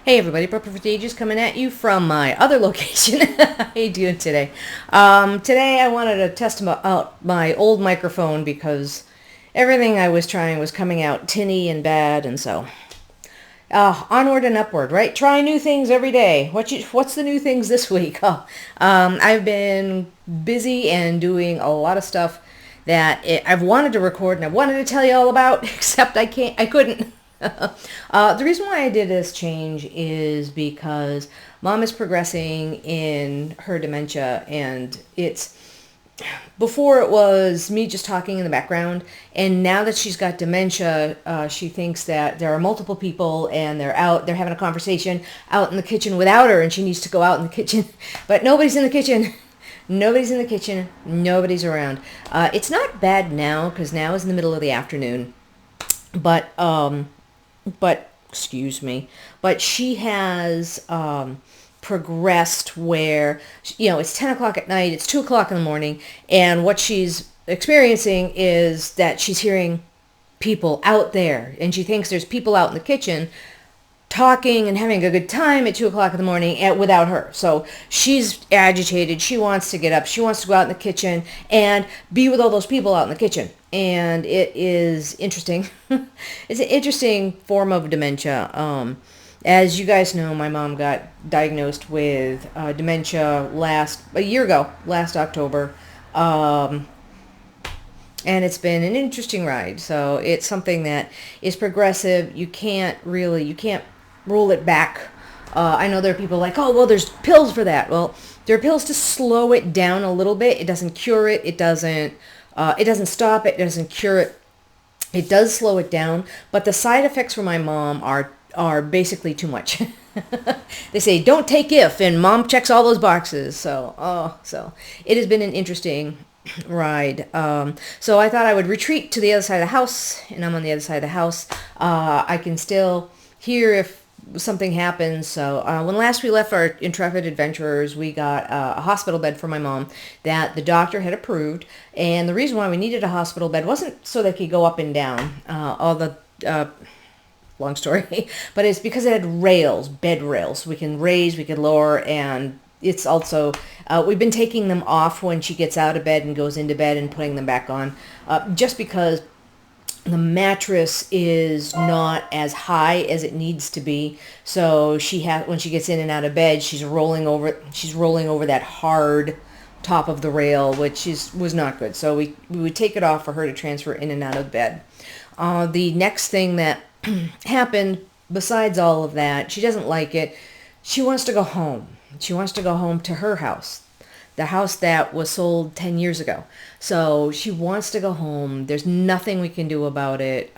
Hey everybody, Proper for Ages coming at you from my other location. How you doing today? Today I wanted to test out my old microphone because everything I was trying was coming out tinny and bad, and so onward and upward, right? Try new things every day. What's the new things this week? I've been busy and doing a lot of stuff that I've wanted to record and I wanted to tell you all about, except I couldn't. The reason why I did this change is because Mom is progressing in her dementia, and before it was me just talking in the background, and now that she's got dementia, she thinks that there are multiple people and they're having a conversation out in the kitchen without her, and she needs to go out in the kitchen, but nobody's in the kitchen. Nobody's in the kitchen. Nobody's around. It's not bad now because now is in the middle of the afternoon, but excuse me, but she has progressed where, it's 10 o'clock at night, it's 2 o'clock in the morning, and what she's experiencing is that she's hearing people out there, and she thinks there's people out in the kitchen talking and having a good time at 2 o'clock in the morning without her. So she's agitated. She wants to get up. She wants to go out in the kitchen and be with all those people out in the kitchen. And it is interesting. It's an interesting form of dementia. As you guys know, my mom got diagnosed with dementia a year ago, last October. And it's been an interesting ride. So it's something that is progressive. You can't roll it back. I know there are people like, oh, well, there's pills for that. Well, there are pills to slow it down a little bit. It doesn't cure it. It doesn't stop it. It doesn't cure it. It does slow it down. But the side effects for my mom are basically too much. They say, don't take if, and Mom checks all those boxes. So it has been an interesting ride. So I thought I would retreat to the other side of the house, and I'm on the other side of the house. I can still hear if something happens. So when last we left our intrepid adventurers, we got a hospital bed for my mom that the doctor had approved. And the reason why we needed a hospital bed wasn't so they could go up and down, long story, but it's because it had bed rails. We can raise, we can lower, and it's also, we've been taking them off when she gets out of bed and goes into bed and putting them back on, just because the mattress is not as high as it needs to be. So when she gets in and out of bed, she's rolling over that hard top of the rail, which was not good. So we would take it off for her to transfer in and out of bed. The next thing that happened besides all of that, she doesn't like it. She wants to go home. She wants to go home to her house. The house that was sold 10 years ago. So she wants to go home. There's nothing we can do about it.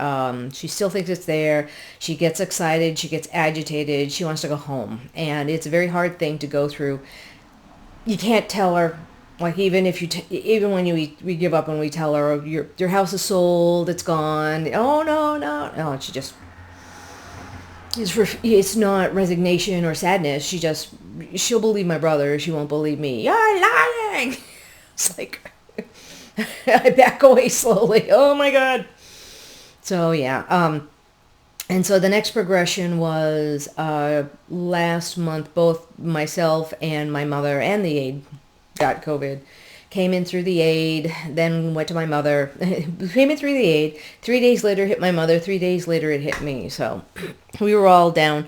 She still thinks it's there. She gets excited. She gets agitated. She wants to go home. And it's a very hard thing to go through. You can't tell her, like, even when we give up and we tell her, oh, your house is sold, it's gone. Oh, no. No, she just... It's not resignation or sadness. She'll believe my brother. She won't believe me. You're lying. It's like, I back away slowly. Oh my God. So yeah. And so the next progression was, last month, both myself and my mother and the aide got COVID. Came in through the aide, then went to my mother. Came in through the aide. 3 days later hit my mother. 3 days later it hit me. So we were all down.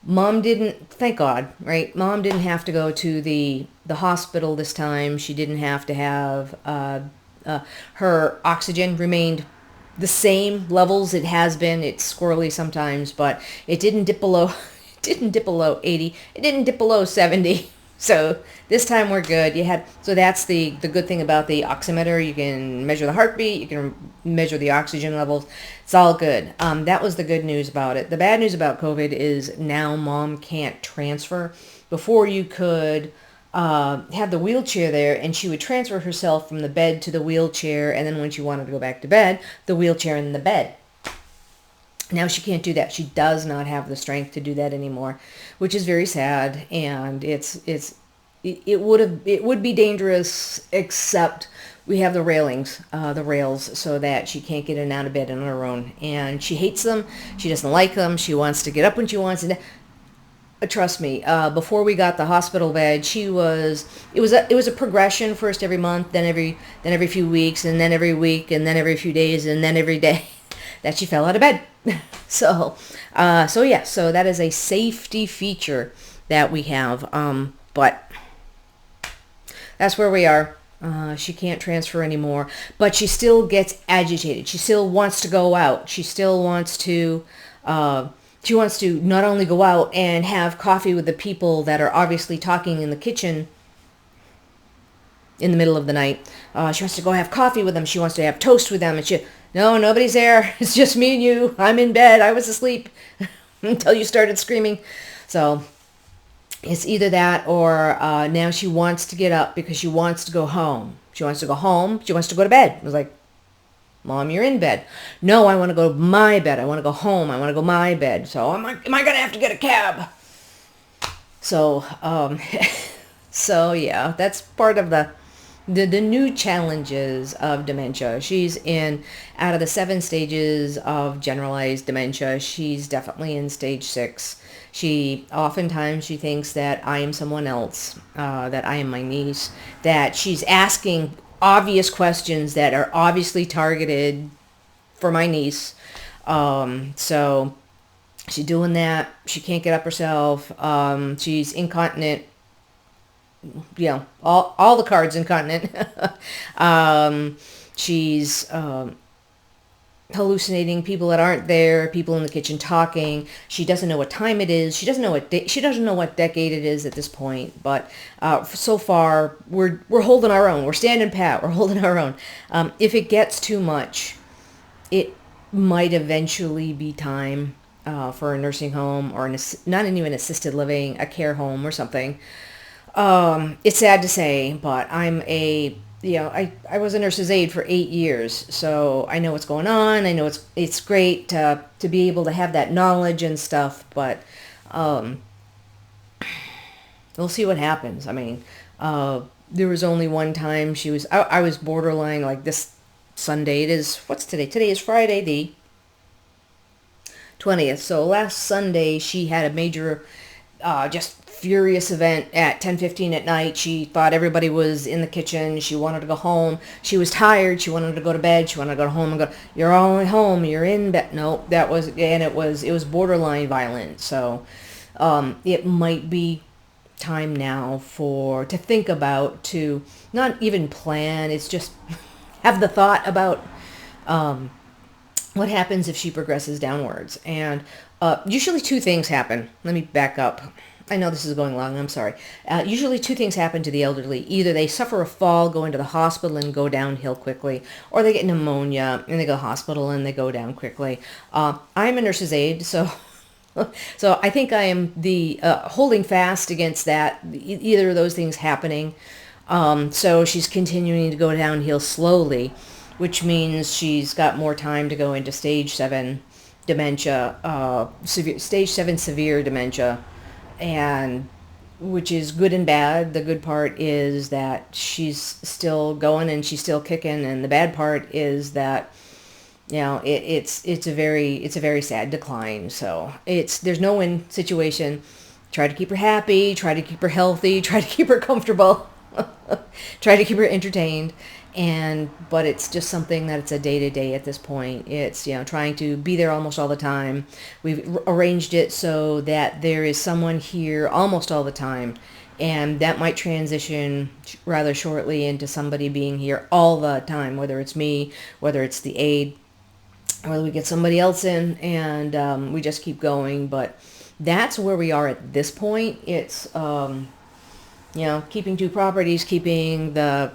Mom didn't, thank God, right? Mom didn't have to go to the hospital this time. She didn't have to have, her oxygen remained the same levels it has been. It's squirrely sometimes, but it didn't dip below 80. It didn't dip below 70. So this time we're good. So that's the good thing about the oximeter. You can measure the heartbeat. You can measure the oxygen levels. It's all good. That was the good news about it. The bad news about COVID is now Mom can't transfer. Before you could have the wheelchair there, and she would transfer herself from the bed to the wheelchair, and then when she wanted to go back to bed, the wheelchair and the bed. Now she can't do that. She does not have the strength to do that anymore, which is very sad. And it would be dangerous, except we have the rails, so that she can't get in and out of bed on her own. And she hates them. She doesn't like them. She wants to get up when she wants. trust me, before we got the hospital bed, it was a progression. First every month, then every few weeks, and then every week, and then every few days, and then every day that she fell out of bed. So that is a safety feature that we have. But that's where we are. She can't transfer anymore, but she still gets agitated. She still wants to go out. She still wants to. She wants to not only go out and have coffee with the people that are obviously talking in the kitchen in the middle of the night. She wants to go have coffee with them. She wants to have toast with them. And no, nobody's there. It's just me and you. I'm in bed. I was asleep until you started screaming. So it's either that or now she wants to get up because she wants to go home. She wants to go home. She wants to go to bed. I was like, Mom, you're in bed. No, I want to go to my bed. I want to go home. I want to go my bed. So am I going to have to get a cab? So, so yeah, that's part of the new challenges of dementia. She's out of the 7 stages of generalized dementia, she's definitely in stage 6. Oftentimes she thinks that I am someone else, that I am my niece, that she's asking obvious questions that are obviously targeted for my niece. So she's doing that. She can't get up herself. She's incontinent. All the cards incontinent. She's hallucinating people that aren't there, people in the kitchen talking. She doesn't know what time it is. She doesn't know what decade it is at this point. But so far, we're holding our own. We're standing pat. We're holding our own. If it gets too much, it might eventually be time for a nursing home or not even assisted living, a care home or something. It's sad to say, but I was a nurse's aide for 8 years, so I know what's going on. I know it's great to be able to have that knowledge and stuff, but we'll see what happens. I mean, there was only one time I was borderline like this Sunday. What's today? Today is Friday the 20th. So last Sunday she had a major, just furious event at 10:15 at night. She thought everybody was in the kitchen. She wanted to go home. She was tired. She wanted to go to bed. She wanted to go home and go, you're all at home. You're in bed. No, it was borderline violent. So, it might be time now to think about, to not even plan. It's just have the thought about, what happens if she progresses downwards. And, usually 2 things happen. Let me back up. I know this is going long, I'm sorry. Usually 2 things happen to the elderly. Either they suffer a fall, go into the hospital and go downhill quickly, or they get pneumonia and they go to the hospital and they go down quickly. I'm a nurse's aide, so so I think I am the holding fast against that, either of those things happening. So she's continuing to go downhill slowly, which means she's got more time to go into stage 7 dementia, stage 7 severe dementia, and which is good and bad. The good part is that she's still going and she's still kicking, and the bad part is that it's a very sad decline. So there's no win situation. Try to keep her happy, try to keep her healthy, try to keep her comfortable, try to keep her entertained. But it's just something that it's a day-to-day at this point. It's, trying to be there almost all the time. We've arranged it so that there is someone here almost all the time, and that might transition rather shortly into somebody being here all the time, whether it's me, whether it's the aide, whether we get somebody else in, and we just keep going. But that's where we are at this point. It's, keeping 2 properties, keeping the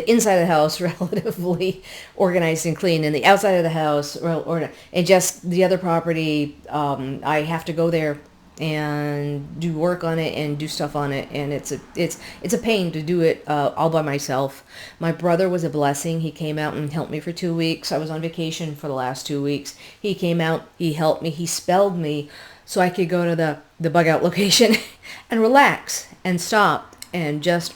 inside of the house relatively organized and clean, and the outside of the house, and just the other property, I have to go there and do work on it and do stuff on it, and it's a pain to do it all by myself. My brother was a blessing. He came out and helped me for 2 weeks. I was on vacation for the last 2 weeks. He came out, he helped me, he spelled me so I could go to the bug out location and relax and stop and just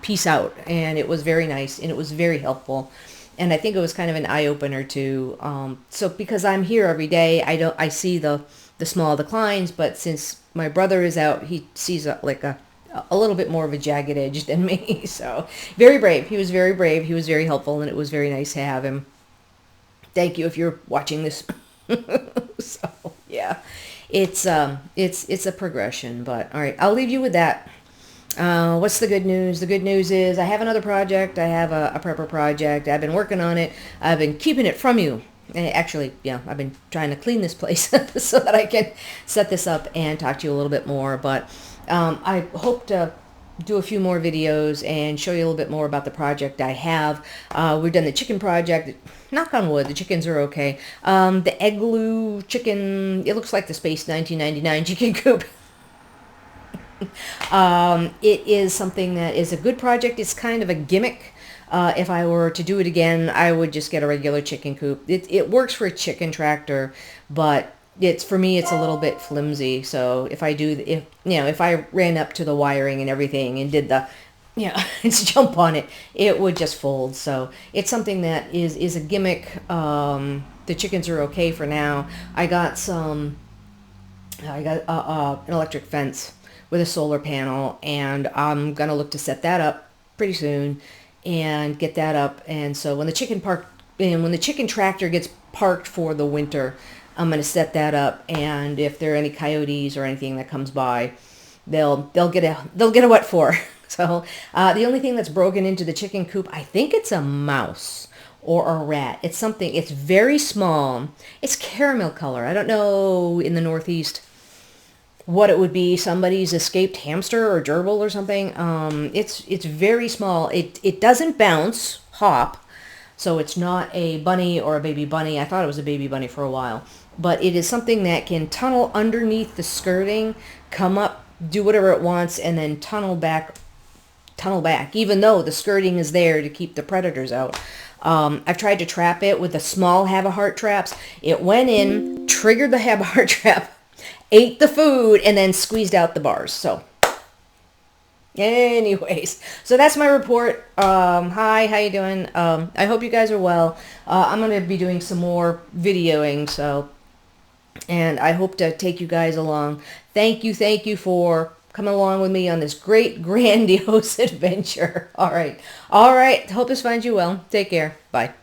peace out. And it was very nice, and it was very helpful, and I think it was kind of an eye-opener too. So because I'm here every day, I see the the small declines, but since my brother is out, he sees a little bit more of a jagged edge than me. So very brave. He was very brave. He was very helpful, and it was very nice to have him. Thank you if you're watching this. So yeah, it's a progression. But all right, I'll leave you with that. What's the good news? The good news is I have another project. I have a prepper project. I've been working on it. I've been keeping it from you. Actually, yeah, I've been trying to clean this place so that I can set this up and talk to you a little bit more. But I hope to do a few more videos and show you a little bit more about the project I have. We've done the chicken project. Knock on wood, the chickens are okay. The Igloo chicken, it looks like the Space 1999 chicken coop. It is something that is a good project. It's kind of a gimmick. If I were to do it again, I would just get a regular chicken coop. It works for a chicken tractor, but for me, it's a little bit flimsy. So if I ran up to the wiring and everything and did let's jump on it, it would just fold. So it's something that is a gimmick. The chickens are okay for now. I got an electric fence with a solar panel, and I'm gonna look to set that up pretty soon and get that up. And so when the chicken tractor gets parked for the winter, I'm gonna set that up. And if there are any coyotes or anything that comes by, they'll get a what for. So the only thing that's broken into the chicken coop, I think it's a mouse or a rat. It's very small. It's caramel color. I don't know in the Northeast what it would be. Somebody's escaped hamster or gerbil or something. It's very small. It doesn't bounce, hop, so it's not a bunny or a baby bunny. I thought it was a baby bunny for a while, but it is something that can tunnel underneath the skirting, come up, do whatever it wants, and then tunnel back, even though the skirting is there to keep the predators out. I've tried to trap it with the small have-a-heart traps. It went in, triggered the have-a-heart trap, ate the food, and then squeezed out the bars. So anyways, so that's my report. Hi, how you doing? I hope you guys are well. I'm going to be doing some more videoing, and I hope to take you guys along. Thank you for coming along with me on this great, grandiose adventure. All right. Hope this finds you well. Take care. Bye.